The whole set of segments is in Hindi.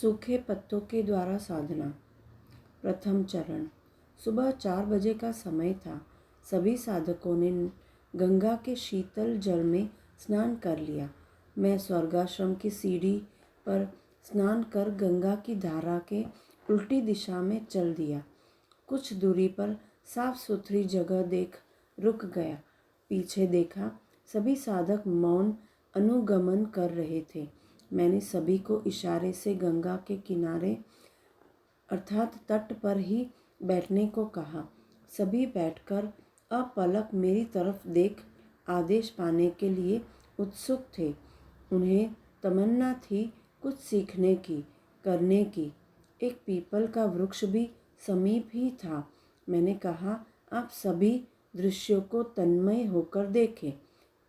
सूखे पत्तों के द्वारा साधना। प्रथम चरण। सुबह 4 बजे का समय था। सभी साधकों ने गंगा के शीतल जल में स्नान कर लिया। मैं स्वर्गाश्रम की सीढ़ी पर स्नान कर गंगा की धारा के उल्टी दिशा में चल दिया। कुछ दूरी पर साफ सुथरी जगह देख रुक गया। पीछे देखा, सभी साधक मौन अनुगमन कर रहे थे। मैंने सभी को इशारे से गंगा के किनारे अर्थात तट पर ही बैठने को कहा। सभी बैठकर अपलक मेरी तरफ देख आदेश पाने के लिए उत्सुक थे। उन्हें तमन्ना थी कुछ सीखने की, करने की। एक पीपल का वृक्ष भी समीप ही था। मैंने कहा, आप सभी दृश्यों को तन्मय होकर देखें।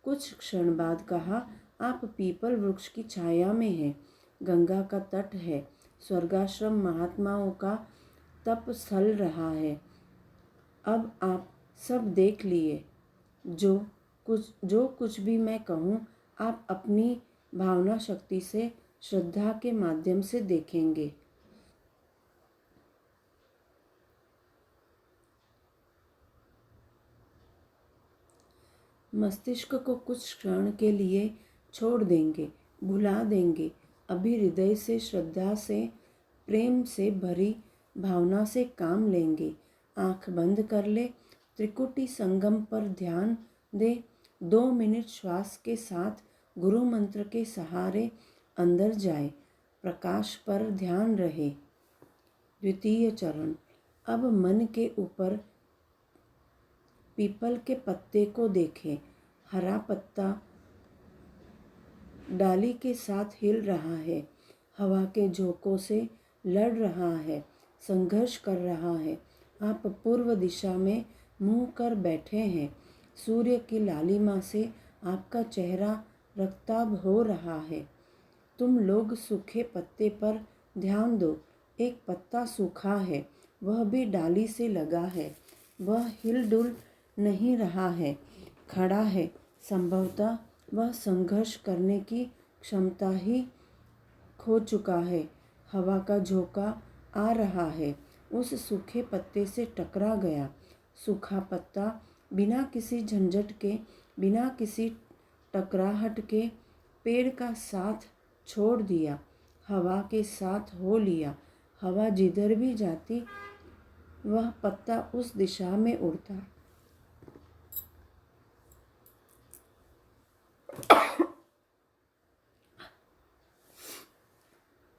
कुछ क्षण बाद कहा, आप पीपल वृक्ष की छाया में हैं। गंगा का तट है। स्वर्गाश्रम महात्माओं का तप स्थल रहा है। अब आप सब देख लिए। जो कुछ भी मैं कहूँ, आप अपनी भावना शक्ति से, श्रद्धा के माध्यम से देखेंगे। मस्तिष्क को कुछ क्षण के लिए छोड़ देंगे, भुला देंगे। अभी हृदय से, श्रद्धा से, प्रेम से भरी भावना से काम लेंगे। आंख बंद कर ले। त्रिकुटी संगम पर ध्यान दे। 2 मिनट श्वास के साथ गुरु मंत्र के सहारे अंदर जाए। प्रकाश पर ध्यान रहे। द्वितीय चरण। अब मन के ऊपर पीपल के पत्ते को देखें। हरा पत्ता डाली के साथ हिल रहा है, हवा के झोंकों से लड़ रहा है, संघर्ष कर रहा है। आप पूर्व दिशा में मुंह कर बैठे हैं। सूर्य की लालिमा से आपका चेहरा रक्ताभ हो रहा है। तुम लोग सूखे पत्ते पर ध्यान दो। एक पत्ता सूखा है, वह भी डाली से लगा है। वह हिलडुल नहीं रहा है, खड़ा है। संभवतः वह संघर्ष करने की क्षमता ही खो चुका है। हवा का झोंका आ रहा है, उस सूखे पत्ते से टकरा गया। सूखा पत्ता बिना किसी झंझट के, बिना किसी टकराहट के पेड़ का साथ छोड़ दिया, हवा के साथ हो लिया। हवा जिधर भी जाती, वह पत्ता उस दिशा में उड़ता।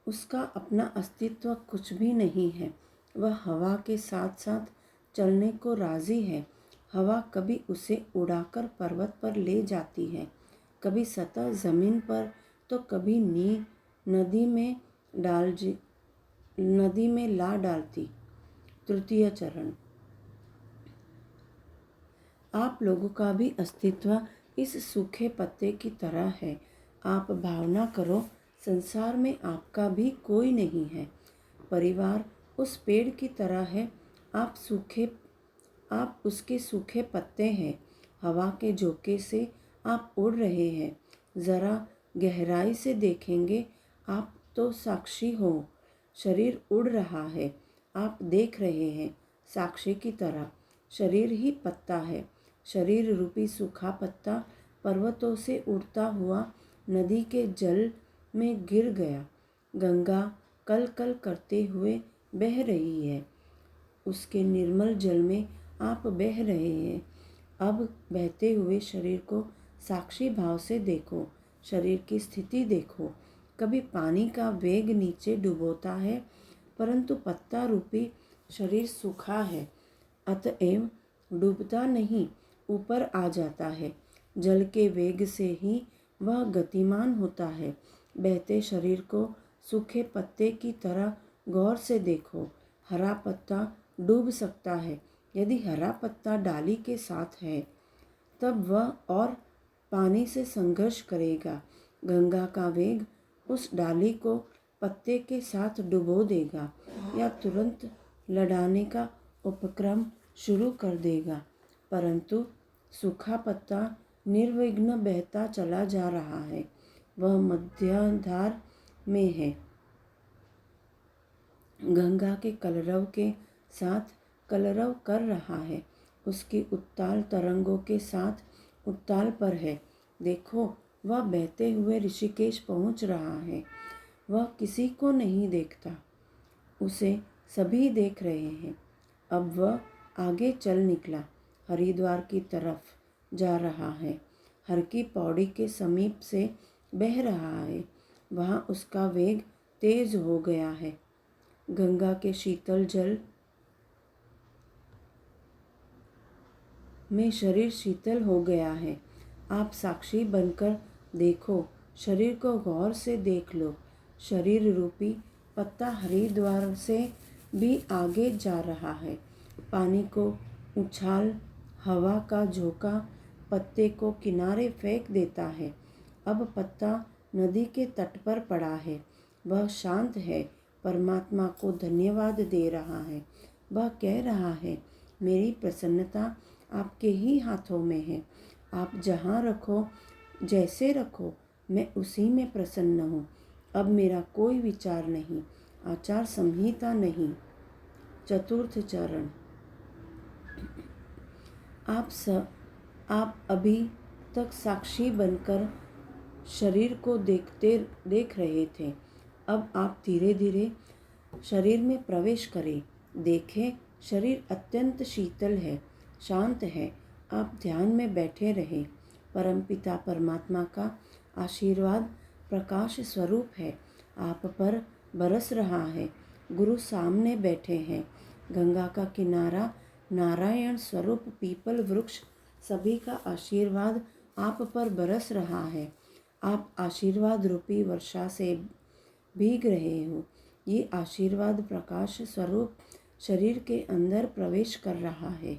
उसका अपना अस्तित्व कुछ भी नहीं है। वह हवा के साथ साथ चलने को राजी है। हवा कभी उसे उड़ाकर पर्वत पर ले जाती है, कभी सतह जमीन पर, तो कभी नदी में ला डालती। तृतीय चरण। आप लोगों का भी अस्तित्व इस सूखे पत्ते की तरह है। आप भावना करो, संसार में आपका भी कोई नहीं है। परिवार उस पेड़ की तरह है। आप उसके सूखे पत्ते हैं। हवा के झोंके से आप उड़ रहे हैं। ज़रा गहराई से देखेंगे, आप तो साक्षी हो। शरीर उड़ रहा है, आप देख रहे हैं। साक्षी की तरह शरीर ही पत्ता है। शरीर रूपी सूखा पत्ता पर्वतों से उड़ता हुआ नदी के जल में गिर गया। गंगा कल कल करते हुए बह रही है। उसके निर्मल जल में आप बह रहे हैं। अब बहते हुए शरीर को साक्षी भाव से देखो। शरीर की स्थिति देखो। कभी पानी का वेग नीचे डुबोता है, परंतु पत्ता रूपी शरीर सूखा है, अतएव डूबता नहीं, ऊपर आ जाता है। जल के वेग से ही वह गतिमान होता है। बहते शरीर को सूखे पत्ते की तरह गौर से देखो। हरा पत्ता डूब सकता है। यदि हरा पत्ता डाली के साथ है, तब वह और पानी से संघर्ष करेगा। गंगा का वेग उस डाली को पत्ते के साथ डुबो देगा या तुरंत लड़ाने का उपक्रम शुरू कर देगा, परंतु सूखा पत्ता निर्विघ्न बहता चला जा रहा है। वह मध्यधार में है। गंगा के कलरव के साथ कलरव कर रहा है, उसकी उत्ताल तरंगों के साथ उत्ताल पर है। देखो, वह बहते हुए ऋषिकेश पहुंच रहा है। वह किसी को नहीं देखता, उसे सभी देख रहे हैं। अब वह आगे चल निकला, हरिद्वार की तरफ जा रहा है। हर की पौड़ी के समीप से बह रहा है। वहाँ उसका वेग तेज हो गया है। गंगा के शीतल जल में शरीर शीतल हो गया है। आप साक्षी बनकर देखो, शरीर को गौर से देख लो। शरीर रूपी पत्ता हरिद्वार से भी आगे जा रहा है। पानी को उछाल, हवा का झोंका पत्ते को किनारे फेंक देता है। अब पत्ता नदी के तट पर पड़ा है। वह शांत है, परमात्मा को धन्यवाद दे रहा है। वह कह रहा है, मेरी प्रसन्नता आपके ही हाथों में है। आप जहाँ रखो, जैसे रखो, मैं उसी में प्रसन्न हूँ। अब मेरा कोई विचार नहीं, आचार संहिता नहीं। चतुर्थ चरण। आप अभी तक साक्षी बनकर शरीर को देख रहे थे। अब आप धीरे धीरे शरीर में प्रवेश करें। देखें, शरीर अत्यंत शीतल है, शांत है। आप ध्यान में बैठे रहें। परमपिता परमात्मा का आशीर्वाद प्रकाश स्वरूप है, आप पर बरस रहा है। गुरु सामने बैठे हैं। गंगा का किनारा, नारायण स्वरूप पीपल वृक्ष, सभी का आशीर्वाद आप पर बरस रहा है। आप आशीर्वाद रूपी वर्षा से भीग रहे हो। ये आशीर्वाद प्रकाश स्वरूप शरीर के अंदर प्रवेश कर रहा है।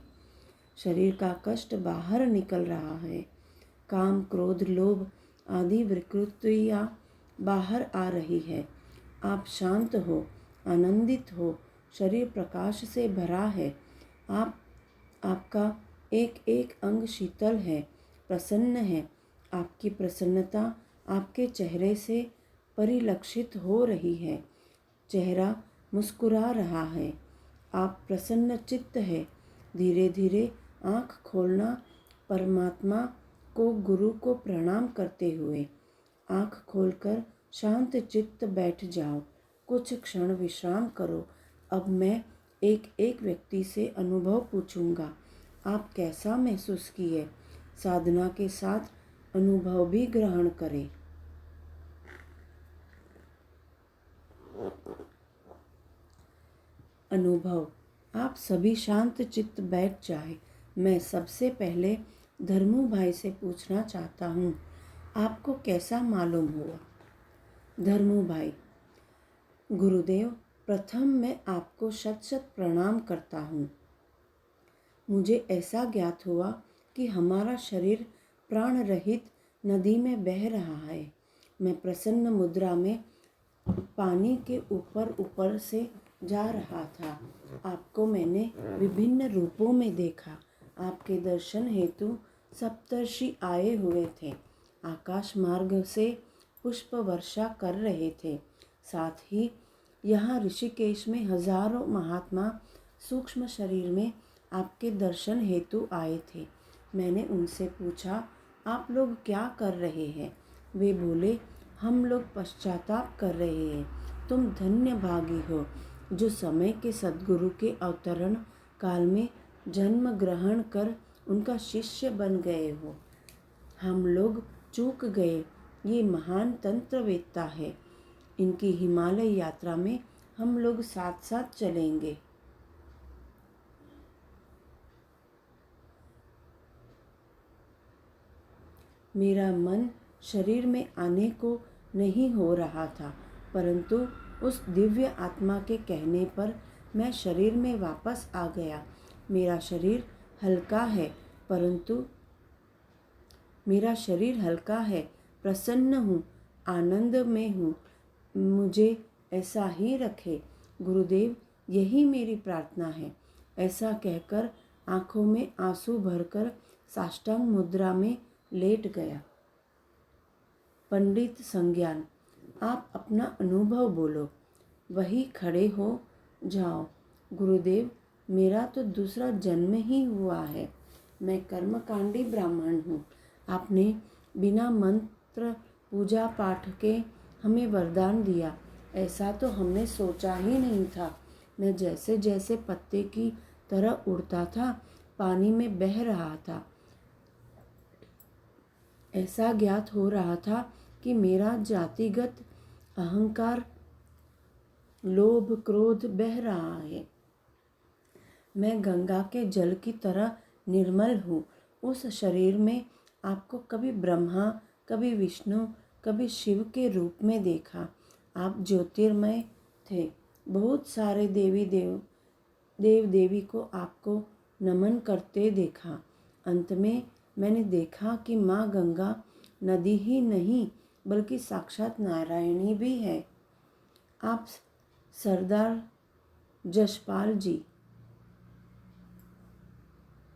शरीर का कष्ट बाहर निकल रहा है। काम, क्रोध, लोभ आदि विकृतियाँ बाहर आ रही है। आप शांत हो, आनंदित हो। शरीर प्रकाश से भरा है। आपका एक एक अंग शीतल है, प्रसन्न है। आपकी प्रसन्नता आपके चेहरे से परिलक्षित हो रही है। चेहरा मुस्कुरा रहा है। आप प्रसन्न चित्त है। धीरे धीरे आँख खोलना, परमात्मा को, गुरु को प्रणाम करते हुए। आँख खोलकर शांत चित्त बैठ जाओ। कुछ क्षण विश्राम करो। अब मैं एक एक व्यक्ति से अनुभव पूछूंगा। आप कैसा महसूस किए? साधना के साथ अनुभव भी ग्रहण करें। अनुभव। आप सभी शांत चित्त बैठ जाए। मैं सबसे पहले धर्मू भाई से पूछना चाहता हूँ, आपको कैसा मालूम हुआ? धर्मू भाई। गुरुदेव, प्रथम मैं आपको शत शत प्रणाम करता हूँ। मुझे ऐसा ज्ञात हुआ कि हमारा शरीर प्राण रहित नदी में बह रहा है। मैं प्रसन्न मुद्रा में पानी के ऊपर ऊपर से जा रहा था। आपको मैंने विभिन्न रूपों में देखा। आपके दर्शन हेतु सप्तर्षि आए हुए थे। आकाश मार्ग से पुष्प वर्षा कर रहे थे। साथ ही यहाँ ऋषिकेश में हजारों महात्मा सूक्ष्म शरीर में आपके दर्शन हेतु आए थे। मैंने उनसे पूछा, आप लोग क्या कर रहे हैं? वे बोले, हम लोग पश्चाताप कर रहे हैं। तुम धन्य भागी हो जो समय के सद्गुरु के अवतरण काल में जन्म ग्रहण कर उनका शिष्य बन गए हो। हम लोग चूक गए। ये महान तंत्रवेत्ता है। इनकी हिमालय यात्रा में हम लोग साथ साथ चलेंगे। मेरा मन शरीर में आने को नहीं हो रहा था, परंतु उस दिव्य आत्मा के कहने पर मैं शरीर में वापस आ गया। मेरा शरीर हल्का है, प्रसन्न हूँ, आनंद में हूँ। मुझे ऐसा ही रखे गुरुदेव, यही मेरी प्रार्थना है। ऐसा कहकर आँखों में आंसू भरकर साष्टांग मुद्रा में लेट गया। पंडित संज्ञान। आप अपना अनुभव बोलो। वही खड़े हो जाओ। गुरुदेव, मेरा तो दूसरा जन्म ही हुआ है। मैं कर्मकांडी ब्राह्मण हूँ। आपने बिना मंत्र पूजा पाठ के हमें वरदान दिया, ऐसा तो हमने सोचा ही नहीं था। मैं जैसे जैसे पत्ते की तरह उड़ता था, पानी में बह रहा था। ऐसा ज्ञात हो रहा था कि मेरा जातिगत अहंकार, लोभ, क्रोध बह रहा है। मैं गंगा के जल की तरह निर्मल हूँ। उस शरीर में आपको कभी ब्रह्मा, कभी विष्णु, कभी शिव के रूप में देखा। आप ज्योतिर्मय थे। बहुत सारे देव देवी को आपको नमन करते देखा। अंत में मैंने देखा कि माँ गंगा नदी ही नहीं बल्कि साक्षात नारायणी भी है। आप सरदार जसपाल जी।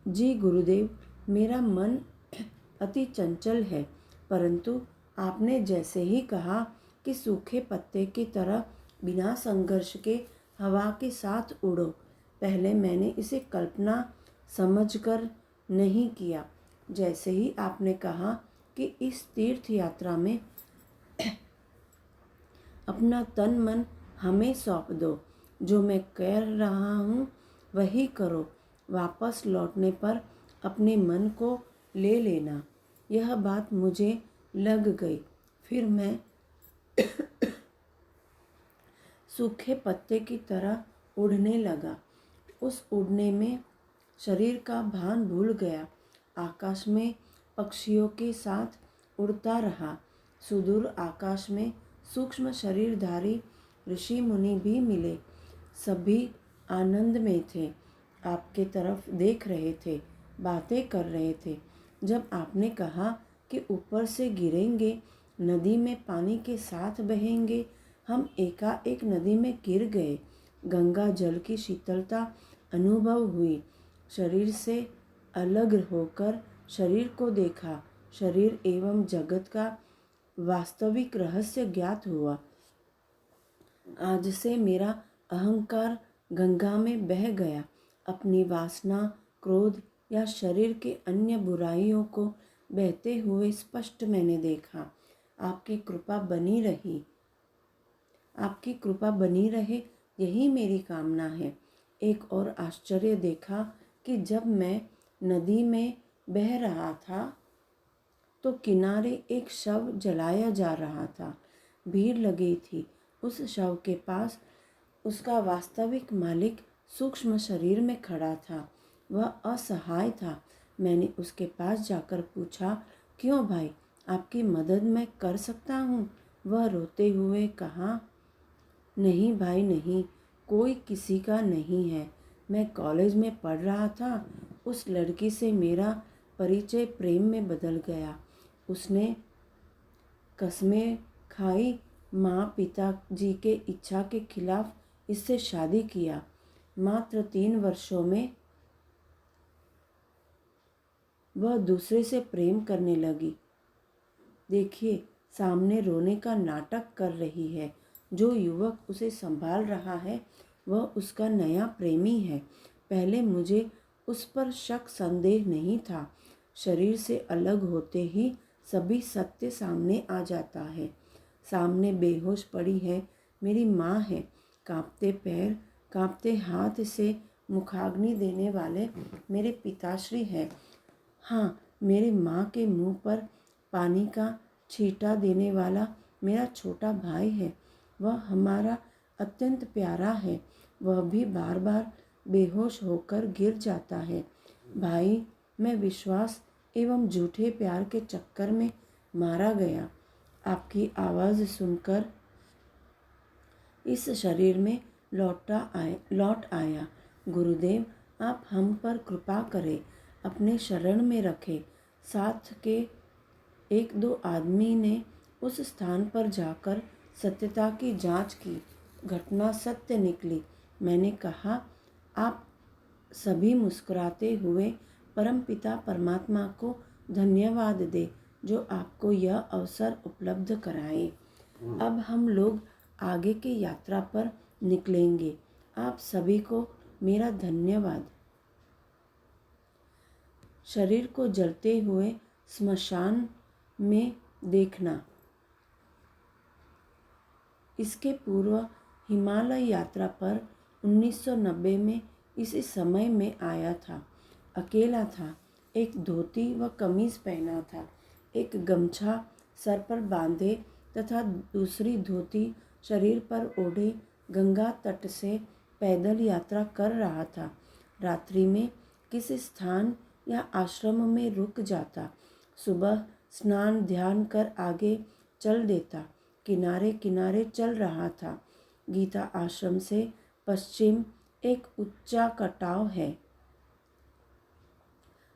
जी गुरुदेव, मेरा मन अति चंचल है, परंतु आपने जैसे ही कहा कि सूखे पत्ते की तरह बिना संघर्ष के हवा के साथ उड़ो, पहले मैंने इसे कल्पना समझकर नहीं किया। जैसे ही आपने कहा कि इस तीर्थ यात्रा में अपना तन मन हमें सौंप दो, जो मैं कह रहा हूँ वही करो, वापस लौटने पर अपने मन को ले लेना। यह बात मुझे लग गई। फिर मैं सूखे पत्ते की तरह उड़ने लगा। उस उड़ने में शरीर का भान भूल गया। आकाश में पक्षियों के साथ उड़ता रहा। सुदूर आकाश में सूक्ष्म शरीरधारी ऋषि मुनि भी मिले। सभी आनंद में थे, आपके तरफ देख रहे थे, बातें कर रहे थे। जब आपने कहा कि ऊपर से गिरेंगे, नदी में पानी के साथ बहेंगे, हम एकाएक नदी में गिर गए। गंगा जल की शीतलता अनुभव हुई। शरीर से अलग होकर शरीर को देखा। शरीर एवं जगत का वास्तविक रहस्य ज्ञात हुआ। आज से मेरा अहंकार गंगा में बह गया। अपनी वासना, क्रोध या शरीर के अन्य बुराइयों को बहते हुए स्पष्ट मैंने देखा। आपकी कृपा बनी रहे, यही मेरी कामना है। एक और आश्चर्य देखा कि जब मैं नदी में बह रहा था तो किनारे एक शव जलाया जा रहा था। भीड़ लगी थी। उस शव के पास उसका वास्तविक मालिक सूक्ष्म शरीर में खड़ा था। वह असहाय था। मैंने उसके पास जाकर पूछा, क्यों भाई, आपकी मदद मैं कर सकता हूँ? वह रोते हुए कहा, नहीं भाई नहीं, कोई किसी का नहीं है। मैं कॉलेज में पढ़ रहा था। उस लड़की से मेरा परिचय प्रेम में बदल गया। उसने कसमें खाई, माँ पिता जी के इच्छा के खिलाफ इससे शादी किया। मात्र 3 वर्षों में वह दूसरे से प्रेम करने लगी। देखिए, सामने रोने का नाटक कर रही है। जो युवक उसे संभाल रहा है वह उसका नया प्रेमी है। पहले मुझे उस पर शक संदेह नहीं था। शरीर से अलग होते ही सभी सत्य सामने आ जाता है। सामने बेहोश पड़ी है मेरी माँ है। कांपते पैर, कांपते हाथ से मुखाग्नि देने वाले मेरे पिताश्री हैं। हाँ, मेरे माँ के मुंह पर पानी का छींटा देने वाला मेरा छोटा भाई है। वह हमारा अत्यंत प्यारा है। वह भी बार बार बेहोश होकर गिर जाता है। भाई, मैं विश्वास एवं झूठे प्यार के चक्कर में मारा गया। आपकी आवाज़ सुनकर इस शरीर में लौट आया। गुरुदेव, आप हम पर कृपा करें, अपने शरण में रखें। साथ के 1-2 आदमी ने उस स्थान पर जाकर सत्यता की जांच की। घटना सत्य निकली। मैंने कहा, आप सभी मुस्कुराते हुए परमपिता परमात्मा को धन्यवाद दे जो आपको यह अवसर उपलब्ध कराए। अब हम लोग आगे की यात्रा पर निकलेंगे। आप सभी को मेरा धन्यवाद। शरीर को जलते हुए स्मशान में देखना। इसके पूर्व हिमालय यात्रा पर 1990 में इसी समय में आया था। अकेला था। एक धोती व कमीज पहना था, एक गमछा सर पर बांधे तथा दूसरी धोती शरीर पर ओढ़े गंगा तट से पैदल यात्रा कर रहा था। रात्रि में किसी स्थान या आश्रम में रुक जाता। सुबह स्नान ध्यान कर आगे चल देता। किनारे किनारे चल रहा था। गीता आश्रम से पश्चिम एक ऊंचा कटाव है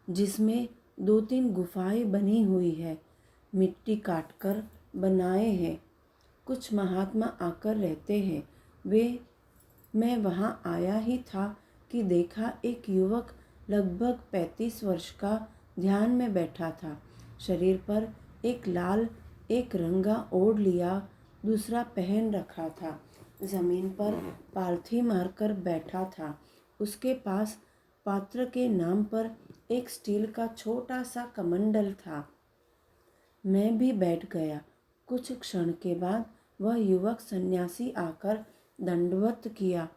जिसमें 2-3 गुफाएं बनी हुई है, मिट्टी काटकर बनाए हैं। कुछ महात्मा आकर रहते हैं। मैं वहाँ आया ही था कि देखा एक युवक लगभग 35 वर्ष का ध्यान में बैठा था। शरीर पर एक लाल एक रंगा ओढ़ लिया, दूसरा पहन रखा था। जमीन पर पालथी मारकर बैठा था। उसके पास पात्र के नाम पर एक स्टील का छोटा सा कमंडल था। मैं भी बैठ गया। कुछ क्षण के बाद वह युवक सन्यासी आकर दंडवत किया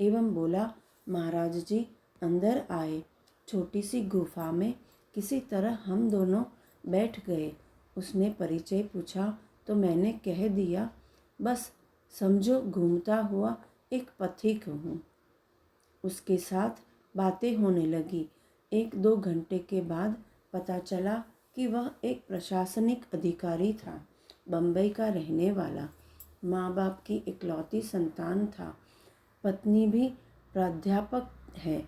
एवं बोला, महाराज जी अंदर आए। छोटी सी गुफा में किसी तरह हम दोनों बैठ गए। उसने परिचय पूछा तो मैंने कह दिया, बस समझो घूमता हुआ एक पथिक हूँ। उसके साथ बातें होने लगी। 1-2 घंटे के बाद पता चला कि वह एक प्रशासनिक अधिकारी था, बम्बई का रहने वाला। माँ बाप की इकलौती संतान था। पत्नी भी प्राध्यापक है।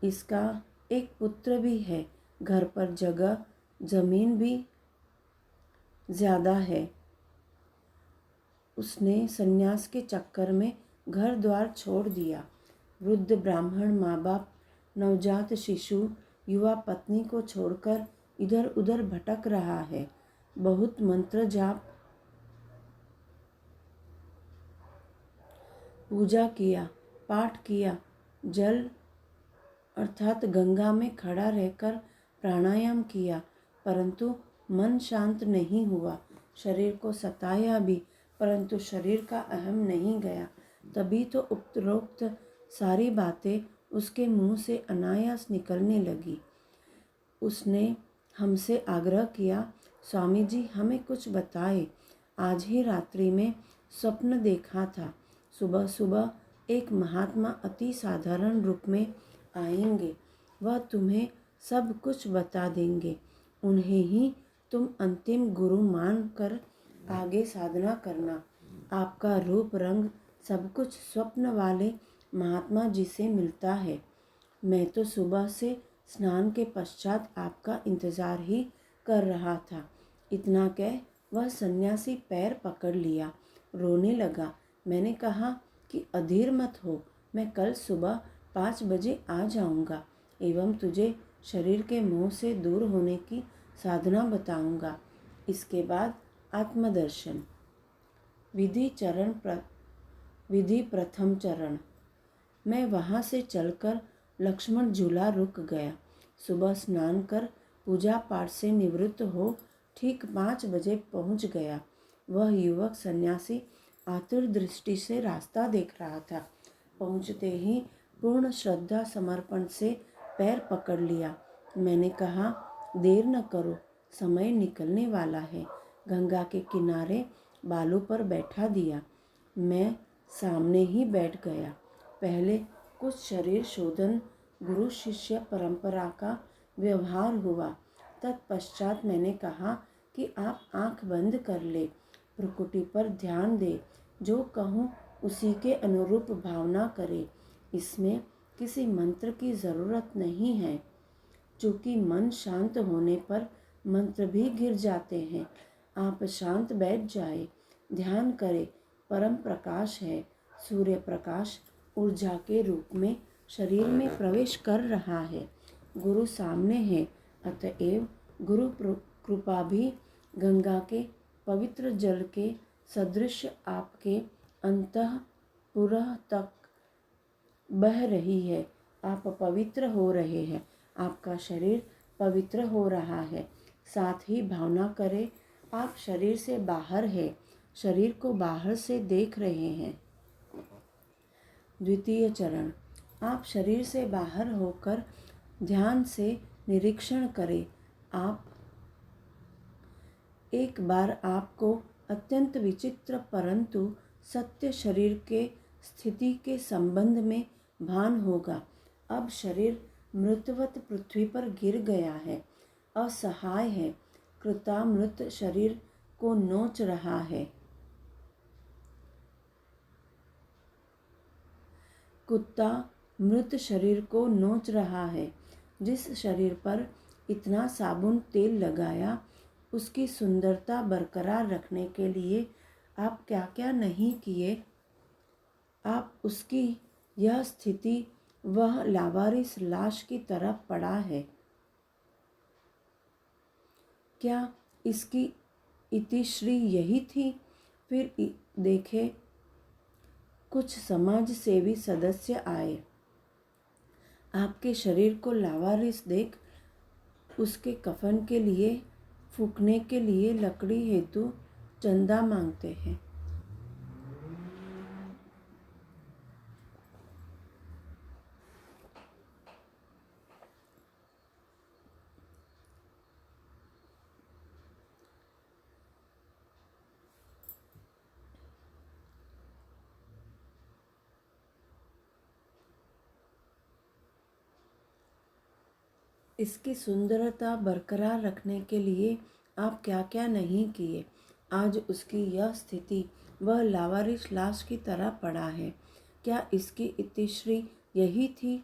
इसका एक पुत्र भी है। घर पर जगह जमीन भी ज़्यादा है। उसने सन्यास के चक्कर में घर द्वार छोड़ दिया। वृद्ध ब्राह्मण माँ बाप, नवजात शिशु, युवा पत्नी को छोड़कर इधर उधर भटक रहा है। बहुत मंत्र जाप पूजा किया, पाठ किया, जल अर्थात गंगा में खड़ा रहकर प्राणायाम किया, परंतु मन शांत नहीं हुआ। शरीर को सताया भी, परंतु शरीर का अहम नहीं गया। तभी तो उपरोक्त सारी बातें उसके मुंह से अनायास निकलने लगी। उसने हमसे आग्रह किया, स्वामी जी हमें कुछ बताए। आज ही रात्रि में स्वप्न देखा था। सुबह सुबह एक महात्मा अति साधारण रूप में आएंगे। वह तुम्हें सब कुछ बता देंगे। उन्हें ही तुम अंतिम गुरु मान कर आगे साधना करना। आपका रूप रंग सब कुछ स्वप्न वाले महात्मा जी से मिलता है। मैं तो सुबह से स्नान के पश्चात आपका इंतज़ार ही कर रहा था। इतना कह वह सन्यासी पैर पकड़ लिया, रोने लगा। मैंने कहा कि अधीर मत हो, मैं कल सुबह 5 बजे आ जाऊंगा एवं तुझे शरीर के मोह से दूर होने की साधना बताऊंगा। इसके बाद आत्मदर्शन। विधि प्रथम चरण। मैं वहाँ से चलकर लक्ष्मण झूला रुक गया। सुबह स्नान कर पूजा पाठ से निवृत्त हो ठीक 5 बजे पहुँच गया। वह युवक सन्यासी आतुर दृष्टि से रास्ता देख रहा था। पहुँचते ही पूर्ण श्रद्धा समर्पण से पैर पकड़ लिया। मैंने कहा, देर न करो, समय निकलने वाला है। गंगा के किनारे बालू पर बैठा दिया। मैं सामने ही बैठ गया। पहले कुछ शरीर शोधन गुरु शिष्य परंपरा का व्यवहार हुआ। तत्पश्चात मैंने कहा कि आप आंख बंद कर ले, प्रकृति पर ध्यान दे, जो कहूँ उसी के अनुरूप भावना करे। इसमें किसी मंत्र की ज़रूरत नहीं है, चूँकि मन शांत होने पर मंत्र भी गिर जाते हैं। आप शांत बैठ जाए, ध्यान करें। परम प्रकाश है। सूर्य प्रकाश ऊर्जा के रूप में शरीर में प्रवेश कर रहा है। गुरु सामने है, अतएव गुरु कृपा भी गंगा के पवित्र जल के सदृश आपके अंतःपुर तक बह रही है। आप पवित्र हो रहे हैं। आपका शरीर पवित्र हो रहा है। साथ ही भावना करें, आप शरीर से बाहर हैं, शरीर को बाहर से देख रहे हैं। द्वितीय चरण, आप शरीर से बाहर होकर ध्यान से निरीक्षण करें। आप एक बार आपको अत्यंत विचित्र परंतु सत्य शरीर के स्थिति के संबंध में भान होगा। अब शरीर मृतवत पृथ्वी पर गिर गया है, असहाय है, कृतामृत शरीर को नोच रहा है। कुत्ता मृत शरीर को नोच रहा है। जिस शरीर पर इतना साबुन तेल लगाया, उसकी सुंदरता बरकरार रखने के लिए आप क्या क्या नहीं किए। आप उसकी यह स्थिति वह लावारिस लाश की तरह पड़ा है। क्या इसकी इतिश्री यही थी? फिर देखे कुछ समाज सेवी सदस्य आए। आपके शरीर को लावारिस देख उसके कफन के लिए फूकने के लिए लकड़ी हेतु चंदा मांगते हैं। इसकी सुंदरता बरकरार रखने के लिए आप क्या क्या नहीं किए। आज उसकी यह स्थिति वह लावारिस लाश की तरह पड़ा है। क्या इसकी इतिश्री यही थी?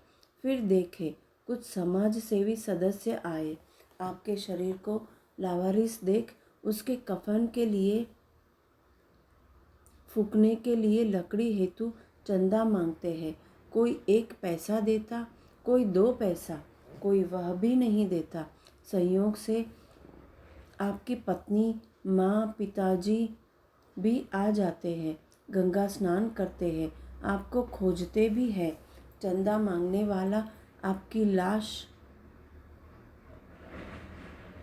फिर देखे कुछ समाज सेवी सदस्य आए। आपके शरीर को लावारिस देख उसके कफन के लिए फूकने के लिए लकड़ी हेतु चंदा मांगते हैं। कोई 1 पैसा देता, कोई 2 पैसा, कोई वह भी नहीं देता। संयोग से आपकी पत्नी, माँ, पिताजी भी आ जाते हैं, गंगा स्नान करते हैं, आपको खोजते भी हैं। चंदा मांगने वाला आपकी लाश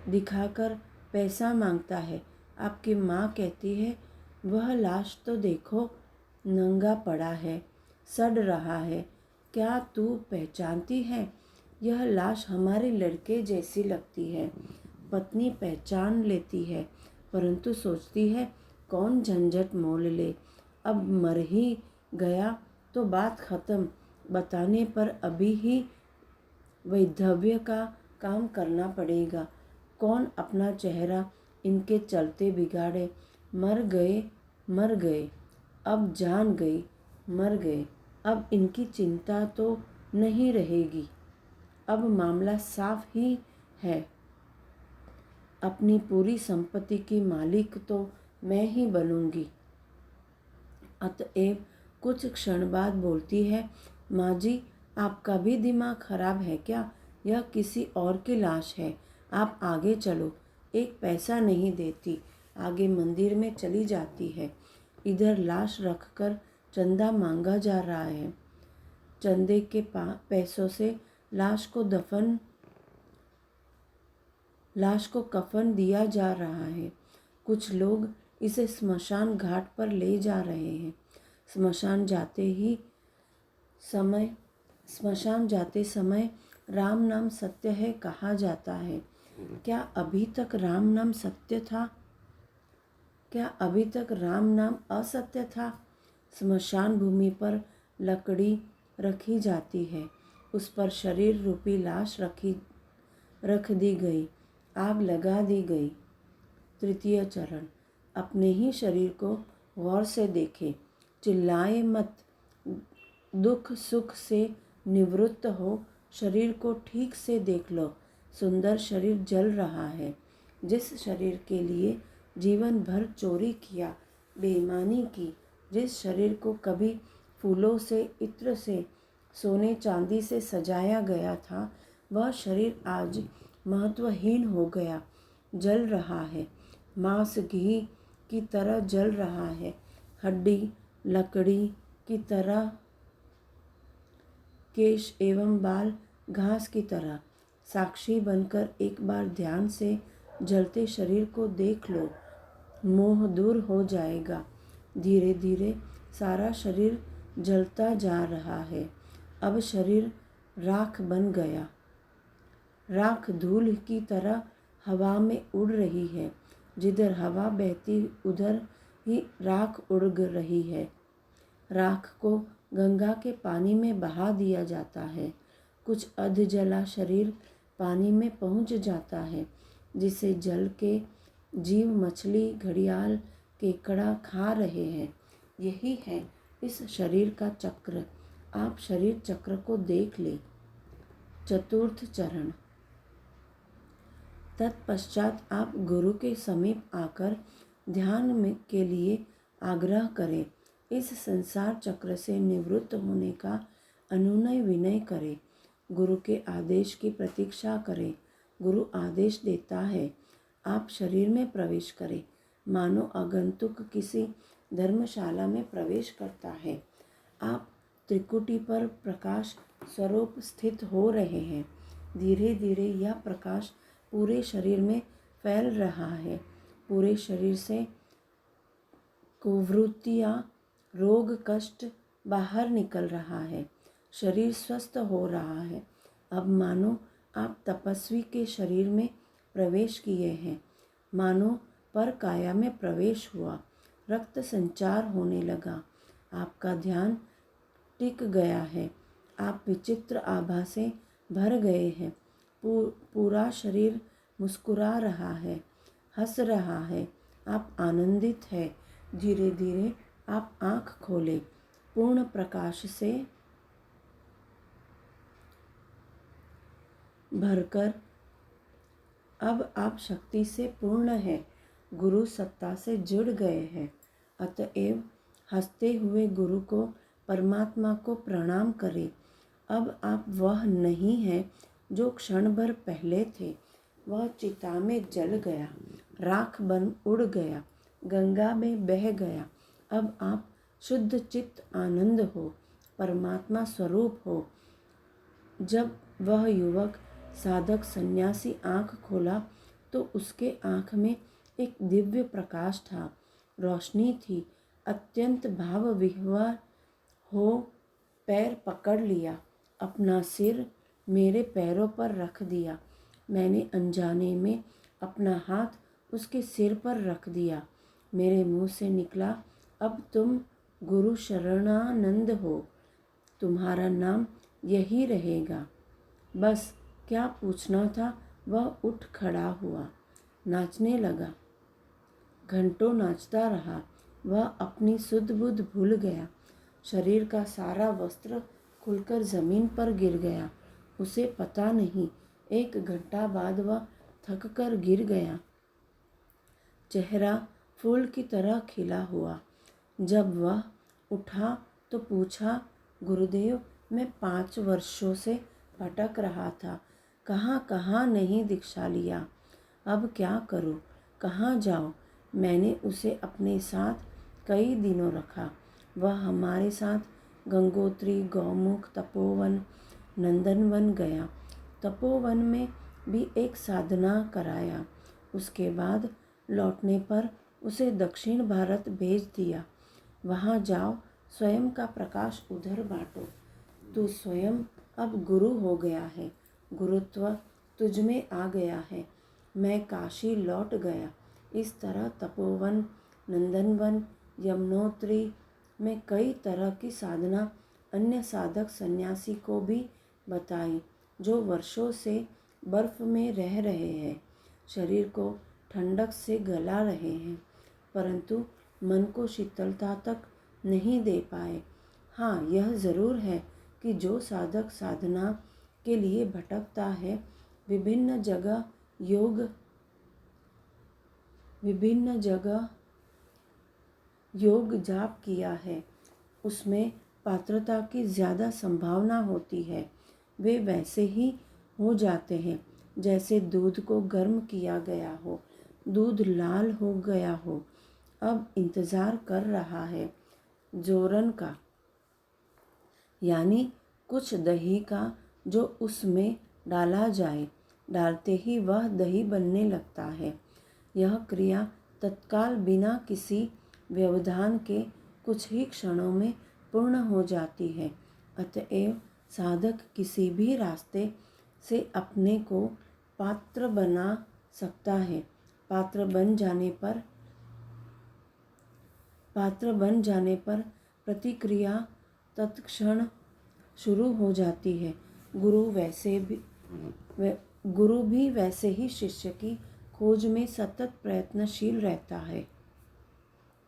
दिखाकर पैसा मांगता है। आपकी माँ कहती है, वह लाश तो देखो, नंगा पड़ा है, सड़ रहा है। क्या तू पहचानती है? यह लाश हमारे लड़के जैसी लगती है। पत्नी पहचान लेती है, परंतु सोचती है कौन झंझट मोल ले, अब मर ही गया तो बात खत्म। बताने पर अभी ही वैधव्य का काम करना पड़ेगा। कौन अपना चेहरा इनके चलते बिगाड़े। मर गए, मर गए, अब जान गई, मर गए। अब इनकी चिंता तो नहीं रहेगी। अब मामला साफ ही है। अपनी पूरी संपत्ति की मालिक तो मैं ही बनूंगी। अतएव कुछ क्षण बाद बोलती है, माँ जी, आपका भी दिमाग खराब है क्या? यह किसी और की लाश है। आप आगे चलो। 1 पैसा नहीं देती, आगे मंदिर में चली जाती है। इधर लाश रखकर चंदा मांगा जा रहा है। चंदे के पैसों से लाश को कफन दिया जा रहा है। कुछ लोग इसे स्मशान घाट पर ले जा रहे हैं। स्मशान जाते समय राम नाम सत्य है कहा जाता है। क्या अभी तक राम नाम सत्य था? क्या अभी तक राम नाम असत्य था? स्मशान भूमि पर लकड़ी रखी जाती है, उस पर शरीर रूपी लाश रख दी गई, आग लगा दी गई। तृतीय चरण, अपने ही शरीर को गौर से देखें, चिल्लाए मत, दुख सुख से निवृत्त हो, शरीर को ठीक से देख लो। सुंदर शरीर जल रहा है। जिस शरीर के लिए जीवन भर चोरी किया, बेईमानी की, जिस शरीर को कभी फूलों से, इत्र से, सोने चांदी से सजाया गया था, वह शरीर आज महत्वहीन हो गया, जल रहा है, मांस घी की तरह जल रहा है, हड्डी लकड़ी की तरह केश एवं बाल घास की तरह। साक्षी बनकर एक बार ध्यान से जलते शरीर को देख लो, मोह दूर हो जाएगा। धीरे धीरे सारा शरीर जलता जा रहा है। अब शरीर राख बन गया। राख धूल की तरह हवा में उड़ रही है। जिधर हवा बहती उधर ही राख उड़ रही है। राख को गंगा के पानी में बहा दिया जाता है। कुछ अध जला शरीर पानी में पहुंच जाता है, जिसे जल के जीव मछली, घड़ियाल, केकड़ा खा रहे हैं। यही है इस शरीर का चक्र। आप शरीर चक्र को देख ले। चतुर्थ चरण। तत्पश्चात आप गुरु के समीप आकर ध्यान में के लिए आग्रह करें। इस संसार चक्र से निवृत्त होने का अनुनय विनय करें। गुरु के आदेश की प्रतीक्षा करें। गुरु आदेश देता है, आप शरीर में प्रवेश करें, मानो आगंतुक किसी धर्मशाला में प्रवेश करता है। आप त्रिकुटी पर प्रकाश स्वरूप स्थित हो रहे हैं। धीरे धीरे यह प्रकाश पूरे शरीर में फैल रहा है। पूरे शरीर से कुवृत्तियाँ, रोग, कष्ट बाहर निकल रहा है। शरीर स्वस्थ हो रहा है। अब मानो आप तपस्वी के शरीर में प्रवेश किए हैं। मानो पर काया में प्रवेश हुआ। रक्त संचार होने लगा। आपका ध्यान टिक गया है। आप विचित्र आभा से भर गए हैं। पूरा शरीर मुस्कुरा रहा है, हंस रहा है। आप आनंदित हैं। धीरे धीरे आप आँख खोलें। पूर्ण प्रकाश से भरकर अब आप शक्ति से पूर्ण हैं। गुरु सत्ता से जुड़ गए हैं। अतएव हंसते हुए गुरु को, परमात्मा को प्रणाम करें। अब आप वह नहीं हैं जो क्षण भर पहले थे। वह चिता में जल गया, राख बन उड़ गया, गंगा में बह गया। अब आप शुद्ध चित्त आनंद हो, परमात्मा स्वरूप हो। जब वह युवक साधक सन्यासी आँख खोला तो उसके आँख में एक दिव्य प्रकाश था, रोशनी थी। अत्यंत भाव विह्वल हो पैर पकड़ लिया, अपना सिर मेरे पैरों पर रख दिया। मैंने अनजाने में अपना हाथ उसके सिर पर रख दिया। मेरे मुंह से निकला, अब तुम गुरु शरणानंद हो, तुम्हारा नाम यही रहेगा। बस क्या पूछना था। वह उठ खड़ा हुआ, नाचने लगा, घंटों नाचता रहा। वह अपनी सुध बुध भूल गया। शरीर का सारा वस्त्र खुलकर जमीन पर गिर गया। उसे पता नहीं, 1 घंटा बाद वह थक कर गिर गया। चेहरा फूल की तरह खिला हुआ। जब वह उठा तो पूछा, गुरुदेव, मैं 5 वर्षों से भटक रहा था, कहाँ कहाँ नहीं दीक्षा लिया। अब क्या करूँ, कहाँ जाऊँ। मैंने उसे अपने साथ कई दिनों रखा। वह हमारे साथ गंगोत्री, गौमुख, तपोवन, नंदनवन गया। तपोवन में भी एक साधना कराया। उसके बाद लौटने पर उसे दक्षिण भारत भेज दिया। वहाँ जाओ, स्वयं का प्रकाश उधर बांटो। तू स्वयं अब गुरु हो गया है। गुरुत्व तुझ में आ गया है। मैं काशी लौट गया। इस तरह तपोवन, नंदनवन, यमुनोत्री में कई तरह की साधना अन्य साधक सन्यासी को भी बताई, जो वर्षों से बर्फ में रह रहे हैं, शरीर को ठंडक से गला रहे हैं, परंतु मन को शीतलता तक नहीं दे पाए। हाँ, यह ज़रूर है कि जो साधक साधना के लिए भटकता है, विभिन्न जगह योग जाप किया है, उसमें पात्रता की ज़्यादा संभावना होती है। वे वैसे ही हो जाते हैं जैसे दूध को गर्म किया गया हो, दूध लाल हो गया हो। अब इंतज़ार कर रहा है जोरन का, यानी कुछ दही का जो उसमें डाला जाए, डालते ही वह दही बनने लगता है। यह क्रिया तत्काल बिना किसी व्यवधान के कुछ ही क्षणों में पूर्ण हो जाती है। अतएव साधक किसी भी रास्ते से अपने को पात्र बना सकता है। पात्र बन जाने पर प्रतिक्रिया तत्क्षण शुरू हो जाती है। गुरु भी वैसे ही शिष्य की खोज में सतत प्रयत्नशील रहता है।